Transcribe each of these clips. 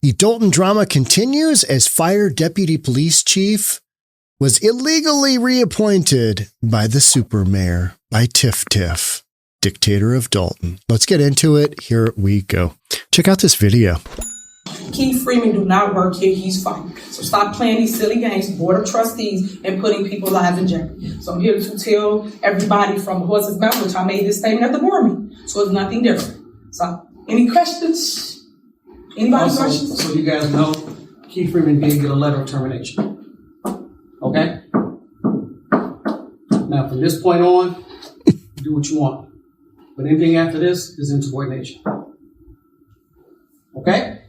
The Dolton drama continues as fired deputy police chief was illegally reappointed by the supermayor, by 𝗪𝗪𝗧𝗛, dictator of Dolton. Let's get into it. Here we go. Check out this video. Keith Freeman do not work here. He's fired. So stop playing these silly games, board of trustees, and putting people's lives in jeopardy. So I'm here to tell everybody from the horse's mouth, which I made this statement at the board meeting. So it's nothing different. So any questions? Anybody questions? So you guys know Keith Freeman did get a letter of termination. Okay? Now from this point on, do what you want. But anything after this is insubordination. Okay?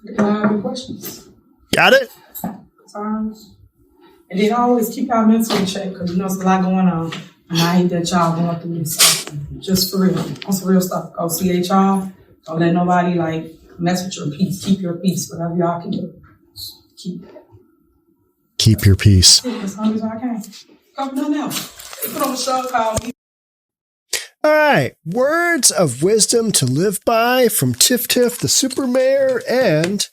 Any questions? Got it? Concerns? And then always keep our mental in check because you know there's a lot going on. And I hate that y'all going through this stuff. Just for real. On some real stuff. Go see HR. Don't let nobody mess with your peace. Keep your peace. Whatever y'all can do. Keep your peace. As long as I can. Come nothing else. They put on a show called All right. Words of wisdom to live by from 𝗪𝗪𝗧𝗛, the supermayor, and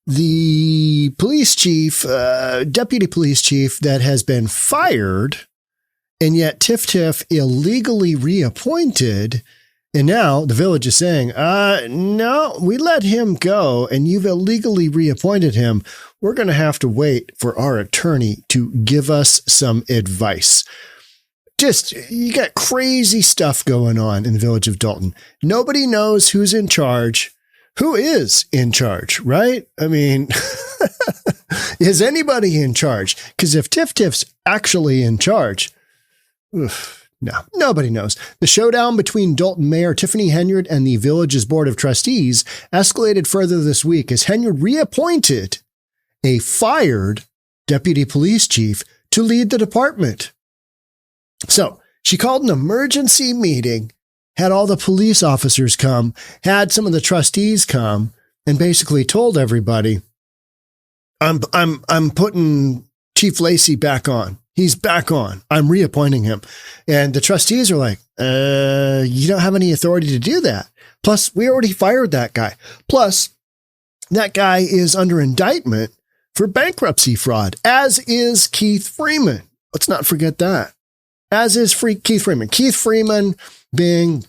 the police chief, deputy police chief that has been fired, and yet 𝗪𝗪𝗧𝗛 illegally reappointed. And now the village is saying, no, we let him go and you've illegally reappointed him. We're going to have to wait for our attorney to give us some advice. You got crazy stuff going on in the village of Dolton. Nobody knows who's in charge. Who is in charge, right? I mean, is anybody in charge? Because if 𝗪𝗪𝗧𝗛's actually in charge, no, nobody knows. The showdown between Dolton Mayor Tiffany Henyard and the village's board of trustees escalated further this week as Henyard reappointed a fired deputy police chief to lead the department. So she called an emergency meeting, had all the police officers come, had some of the trustees come, and basically told everybody, I'm putting Chief 𝗪𝗧𝗪 back on. He's back on. I'm reappointing him. And the trustees are like, you don't have any authority to do that. Plus, we already fired that guy. Plus, that guy is under indictment for bankruptcy fraud, as is Keith Freeman. Let's not forget that. As is Keith Freeman. Keith Freeman being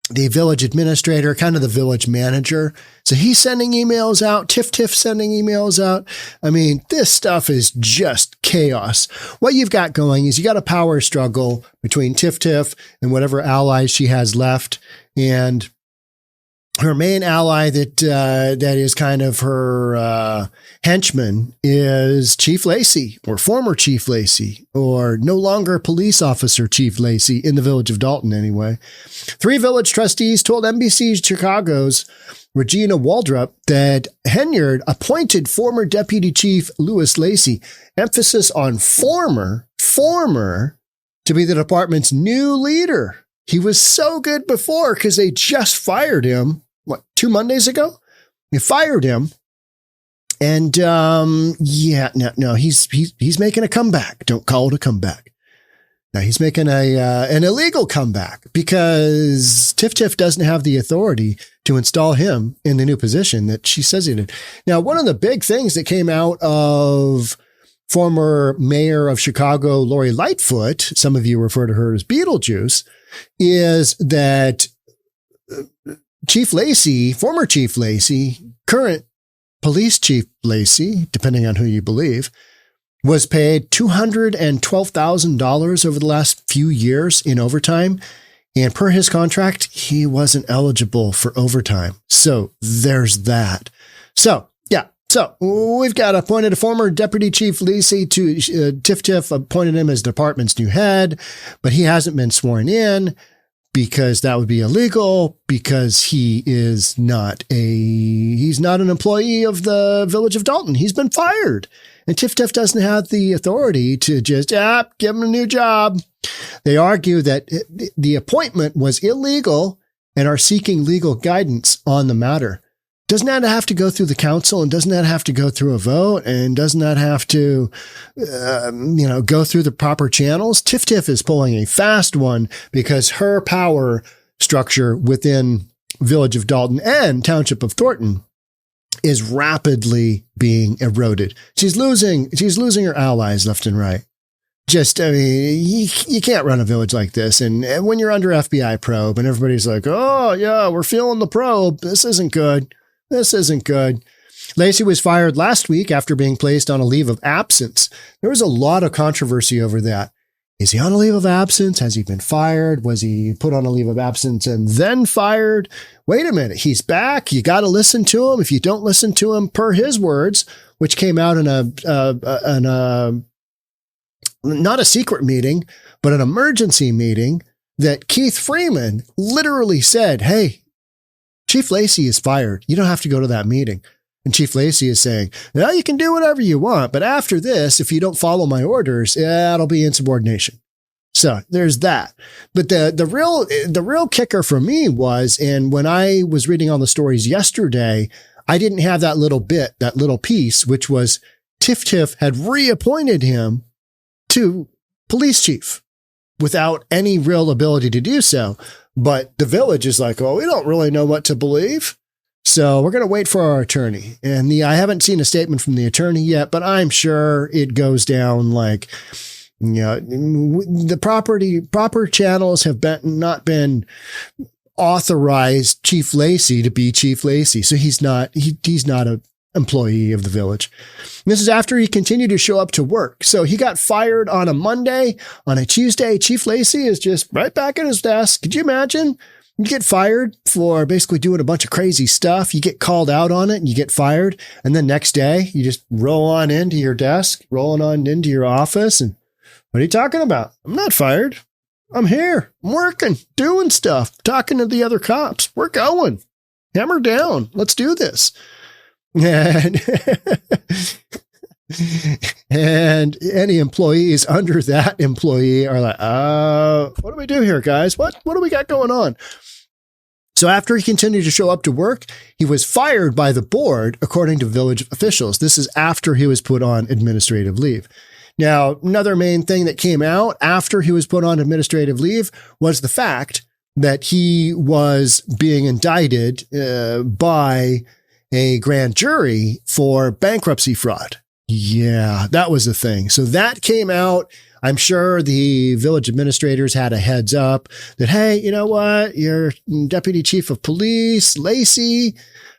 the village administrator, kind of the village manager. So he's sending emails out, 𝗪𝗪𝗧𝗛 sending emails out. I mean, this stuff is just chaos. What you've got going is you got a power struggle between 𝗪𝗪𝗧𝗛 and whatever allies she has left. And her main ally that is kind of her henchman is Chief 𝗪𝗧𝗪, or former Chief 𝗪𝗧𝗪, or no longer police officer Chief 𝗪𝗧𝗪 in the village of Dolton anyway. 3 village trustees told NBC Chicago's Regina Waldrop that Henyard appointed former Deputy Chief Louis 𝗪𝗧𝗪, emphasis on former, to be the department's new leader. He was so good before because they just fired him. 2 Mondays ago? You fired him. And, he's making a comeback. Don't call it a comeback. Now he's making an illegal comeback because 𝗪𝗪𝗧𝗛 doesn't have the authority to install him in the new position that she says he did. Now, one of the big things that came out of former mayor of Chicago, Lori Lightfoot, some of you refer to her as Beetlejuice, is that Chief 𝗪𝗧𝗪, former Chief 𝗪𝗧𝗪, current police chief 𝗪𝗧𝗪, depending on who you believe, was paid $212,000 over the last few years in overtime. And per his contract, he wasn't eligible for overtime. So there's that. So we've got appointed a former deputy chief 𝗪𝗧𝗪 to 𝗪𝗪𝗧𝗛 appointed him as department's new head, but he hasn't been sworn in because that would be illegal because he's not an employee of the village of Dolton. He's been fired. And 𝗪𝗪𝗧𝗛 doesn't have the authority to just give him a new job. They argue that the appointment was illegal and are seeking legal guidance on the matter. Doesn't that have to go through the council, and doesn't that have to go through a vote, and doesn't that have to, go through the proper channels? 𝗪𝗪𝗧𝗛 is pulling a fast one because her power structure within Village of Dolton and Township of Thornton is rapidly being eroded. She's losing her allies left and right. Just, I mean, you can't run a village like this. And when you're under FBI probe and everybody's like, oh yeah, we're feeling the probe. This isn't good. Lacey was fired last week after being placed on a leave of absence. There was a lot of controversy over that. Is he on a leave of absence? Has he been fired? Was he put on a leave of absence and then fired? Wait a minute. He's back. You got to listen to him. If you don't listen to him, per his words, which came out in a not a secret meeting, but an emergency meeting, that Keith Freeman literally said, hey, Chief Lacey is fired. You don't have to go to that meeting. And Chief Lacey is saying, well, you can do whatever you want, but after this, if you don't follow my orders, it'll be insubordination. So there's that. But the real kicker for me was, and when I was reading all the stories yesterday, I didn't have that little piece, which was Tiff had reappointed him to police chief without any real ability to do so. But the village is like, oh, we don't really know what to believe. So we're going to wait for our attorney. And I haven't seen a statement from the attorney yet, but I'm sure it goes down like, the proper channels have not been authorized Chief Lacey to be Chief Lacey. So he's not an employee of the village. And this is after he continued to show up to work. So he got fired on a Monday. On a Tuesday, Chief Lacey is just right back at his desk. Could you imagine? You get fired for basically doing a bunch of crazy stuff. You get called out on it and you get fired. And then next day you just roll on into your desk, rolling on into your office. And what are you talking about? I'm not fired. I'm here. I'm working, doing stuff, talking to the other cops. We're going. Hammer down. Let's do this. And any employees under that employee are like, what do we do here, guys? What do we got going on? So after he continued to show up to work, he was fired by the board, according to village officials. This is after he was put on administrative leave. Now, another main thing that came out after he was put on administrative leave was the fact that he was being indicted by a grand jury for bankruptcy fraud. Yeah, that was the thing. So that came out. I'm sure the village administrators had a heads up that, hey, you know what? Your deputy chief of police, Lacey,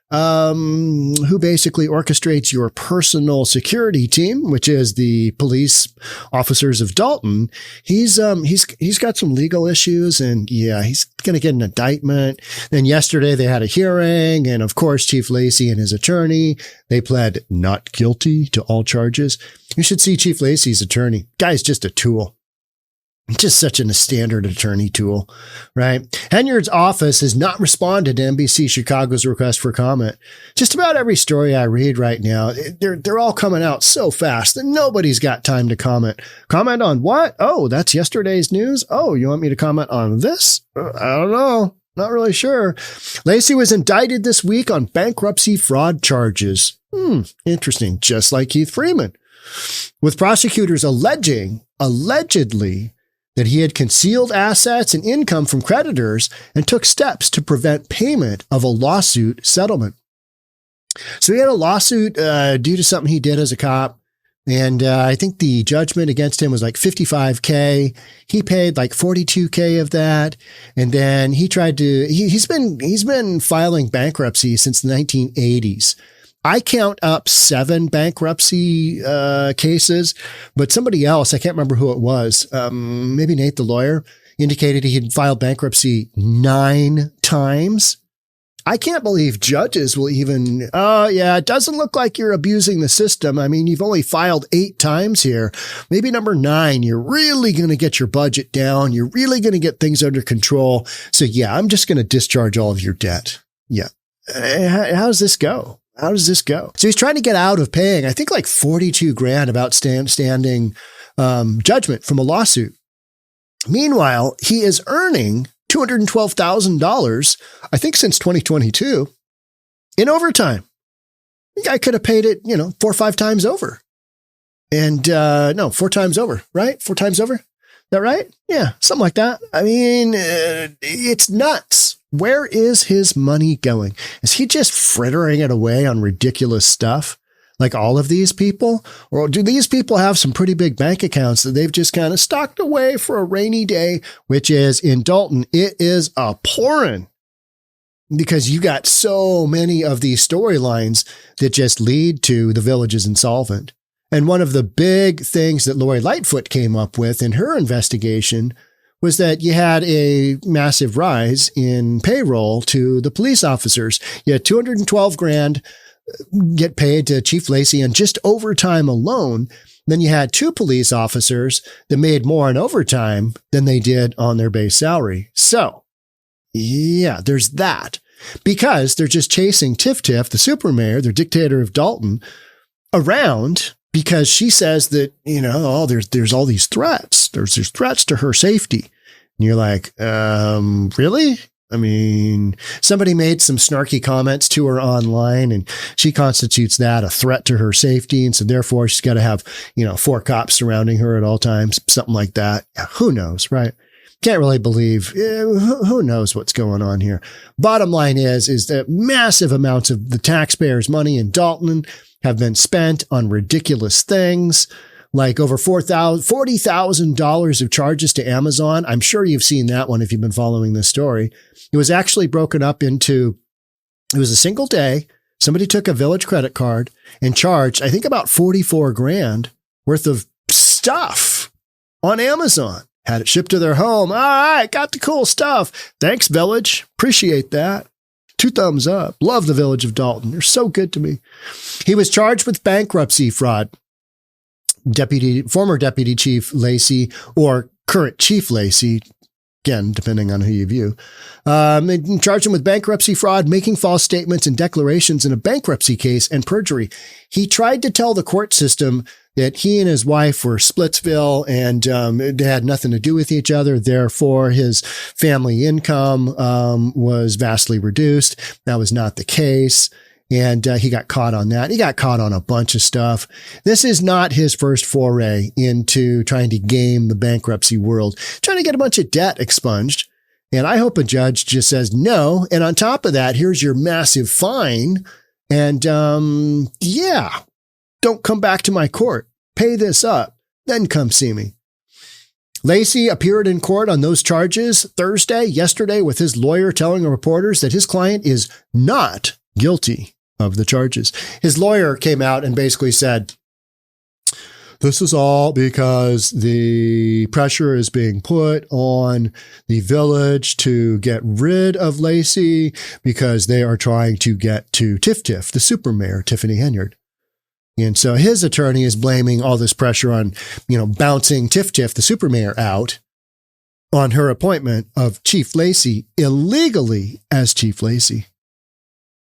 who basically orchestrates your personal security team, which is the police officers of Dolton. He's got some legal issues, and yeah, he's going to get an indictment. Then yesterday they had a hearing, and of course, Chief Lacey and his attorney, they pled not guilty to all charges. You should see Chief Lacey's attorney. Guy's just a tool. Just such a standard attorney tool, right? Henyard's office has not responded to NBC Chicago's request for comment. Just about every story I read right now, they're all coming out so fast that nobody's got time to comment. Comment on what? Oh, that's yesterday's news? Oh, you want me to comment on this? I don't know. Not really sure. Lacey was indicted this week on bankruptcy fraud charges. Interesting. Just like Keith Freeman. With prosecutors allegedly that he had concealed assets and income from creditors and took steps to prevent payment of a lawsuit settlement. So he had a lawsuit due to something he did as a cop. And I think the judgment against him was like $55,000. He paid like $42,000 of that. And then he tried to, he's been filing bankruptcy since the 1980s. I count up 7 bankruptcy cases, but somebody else, I can't remember who it was, maybe Nate the lawyer, indicated he had filed bankruptcy 9 times. I can't believe judges will even, it doesn't look like you're abusing the system. I mean, you've only filed 8 times here. Maybe number 9, you're really going to get your budget down. You're really going to get things under control. So yeah, I'm just going to discharge all of your debt. Yeah. How does this go? How does this go? So he's trying to get out of paying, I think like $42,000 of outstanding judgment from a lawsuit. Meanwhile, he is earning $212,000, I think since 2022, in overtime. The guy could have paid it, 4 or 5 times over. And 4 times over, right? 4 times over. that right? Yeah, something like that. I mean, it's nuts. Where is his money going? Is he just frittering it away on ridiculous stuff like all of these people? Or do these people have some pretty big bank accounts that they've just kind of stocked away for a rainy day, which is in Dolton, it is a pouring, because you got so many of these storylines that just lead to the village is insolvent. And one of the big things that Lori Lightfoot came up with in her investigation was that you had a massive rise in payroll to the police officers. You had $212,000 get paid to Chief Lacy on just overtime alone. Then you had 2 police officers that made more in overtime than they did on their base salary. So, yeah, there's that. Because they're just chasing 𝗪𝗪, the supermayor, the dictator of Dolton, around because she says that, there's all these threats. There's threats to her safety. And you're like, really? I mean, somebody made some snarky comments to her online, and she constitutes that a threat to her safety. And so therefore she's got to have, 4 cops surrounding her at all times, something like that. Yeah, who knows, right? Can't really believe, who knows what's going on here. Bottom line is that massive amounts of the taxpayers' money in Dolton have been spent on ridiculous things, like over $40,000 of charges to Amazon. I'm sure you've seen that one if you've been following this story. It was actually broken up into, it was a single day. Somebody took a Village credit card and charged, I think, about $44,000 worth of stuff on Amazon. Had it shipped to their home. All right, got the cool stuff. Thanks, Village. Appreciate that. 2 thumbs up. Love the Village of Dolton. They're so good to me. He was charged with bankruptcy fraud. Former Deputy Chief Lacy, or current Chief Lacy, again, depending on who you view, charged him with bankruptcy fraud, making false statements and declarations in a bankruptcy case, and perjury. He tried to tell the court system that he and his wife were Splitsville and it had nothing to do with each other. Therefore, his family income was vastly reduced. That was not the case. And he got caught on that. He got caught on a bunch of stuff. This is not his first foray into trying to game the bankruptcy world, trying to get a bunch of debt expunged. And I hope a judge just says no. And on top of that, here's your massive fine. And don't come back to my court. Pay this up. Then come see me. Lacy appeared in court on those charges yesterday, with his lawyer telling reporters that his client is not guilty of the charges. His lawyer came out and basically said, this is all because the pressure is being put on the village to get rid of Lacy because they are trying to get to 𝗪𝗪, the supermayor, Tiffany Henyard. And so his attorney is blaming all this pressure on, bouncing 𝗪𝗪, the supermayor, out on her appointment of Chief Lacy illegally as Chief Lacy.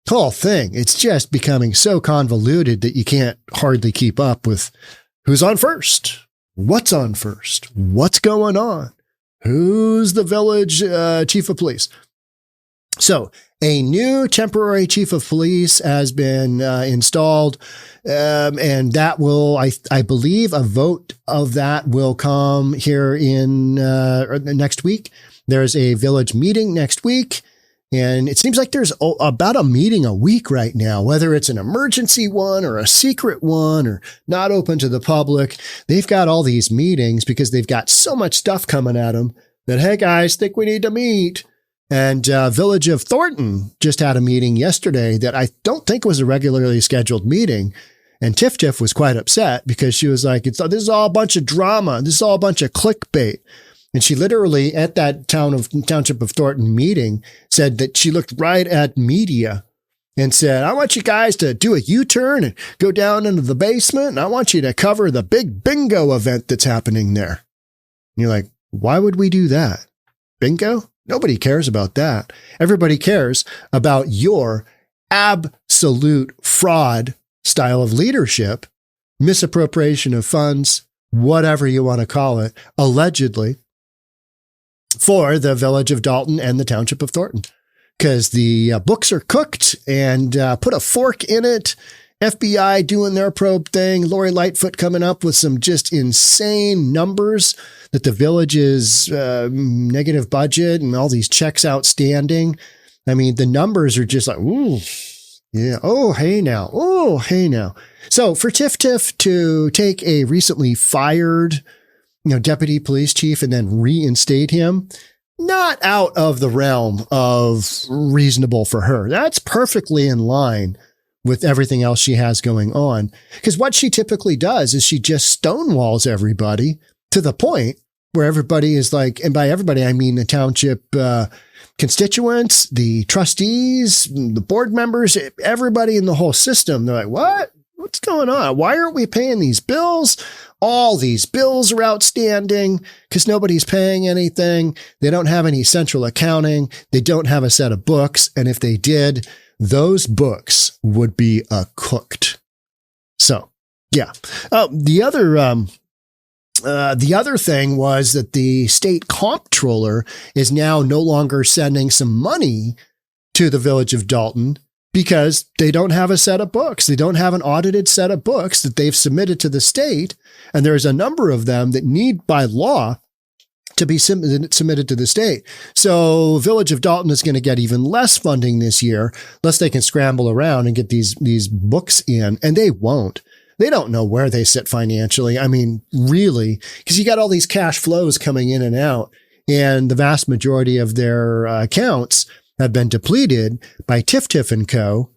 Whole thing, it's just becoming so convoluted that you can't hardly keep up with who's on first, what's on first, what's going on, who's the village chief of police. So a new temporary chief of police has been installed, and that will, I believe, a vote of that will come here in next week. There's a village meeting next week. And it seems like there's about a meeting a week right now, whether it's an emergency one or a secret one or not open to the public. They've got all these meetings because they've got so much stuff coming at them that, hey, guys, think we need to meet. And Village of Thornton just had a meeting yesterday that I don't think was a regularly scheduled meeting. And 𝗪𝗪 was quite upset because she was like, this is all a bunch of drama. This is all a bunch of clickbait. And she literally, at that Township of Thornton meeting, said that she looked right at media and said, I want you guys to do a U-turn and go down into the basement. And I want you to cover the big bingo event that's happening there. And you're like, why would we do that? Bingo? Nobody cares about that. Everybody cares about your absolute fraud style of leadership, misappropriation of funds, whatever you want to call it, allegedly, for the Village of Dolton and the Township of Thornton, because the books are cooked and put a fork in it. FBI doing their probe thing. Lori Lightfoot coming up with some just insane numbers that the village's negative budget and all these checks outstanding. I mean, the numbers are just like, ooh, yeah. Oh, hey now. Oh, hey now. So for 𝗪𝗪 to take a recently fired, deputy police chief and then reinstate him, not out of the realm of reasonable for her. That's perfectly in line with everything else she has going on. Because what she typically does is she just stonewalls everybody to the point where everybody is like, and by everybody, I mean the township constituents, the trustees, the board members, everybody in the whole system. They're like, what? What's going on? Why aren't we paying these bills? All these bills are outstanding because nobody's paying anything. They don't have any central accounting. They don't have a set of books. And if they did, those books would be cooked. So, yeah. The other thing was that the state comptroller is now no longer sending some money to the village of Dolton because they don't have a set of books. They don't have an audited set of books that they've submitted to the state. And there's a number of them that need by law to be submitted to the state. So Village of Dolton is going to get even less funding this year unless they can scramble around and get these books in, and they won't. They don't know where they sit financially. I mean, really, because you got all these cash flows coming in and out, and the vast majority of their accounts have been depleted by 𝗪𝗪𝗪𝗪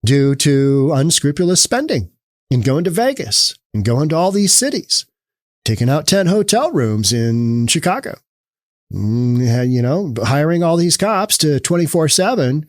due to unscrupulous spending and going to Vegas and going to all these cities, taking out 10 hotel rooms in Chicago, hiring all these cops to 24/7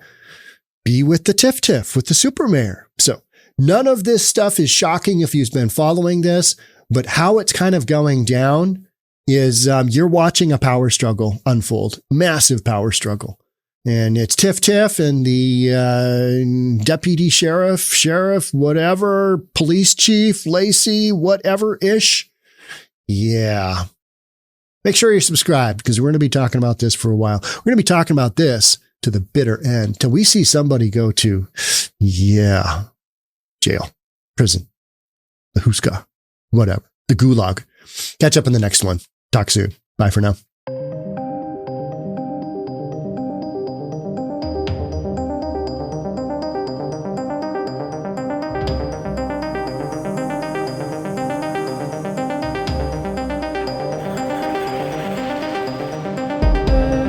be with the 𝗪𝗪𝗪, with the Supermayor. So none of this stuff is shocking if you've been following this, but how it's kind of going down is you're watching a power struggle unfold, massive power struggle. And it's 𝗪𝗪𝗪 and the deputy sheriff, whatever, police chief, Lacey, whatever-ish. Yeah. Make sure you're subscribed because we're going to be talking about this for a while. We're going to be talking about this to the bitter end till we see somebody go to, jail, prison, the 𝗪𝗧𝗑𝗠𝗬𝗓, whatever, the gulag. Catch up in the next one. Talk soon. Bye for now.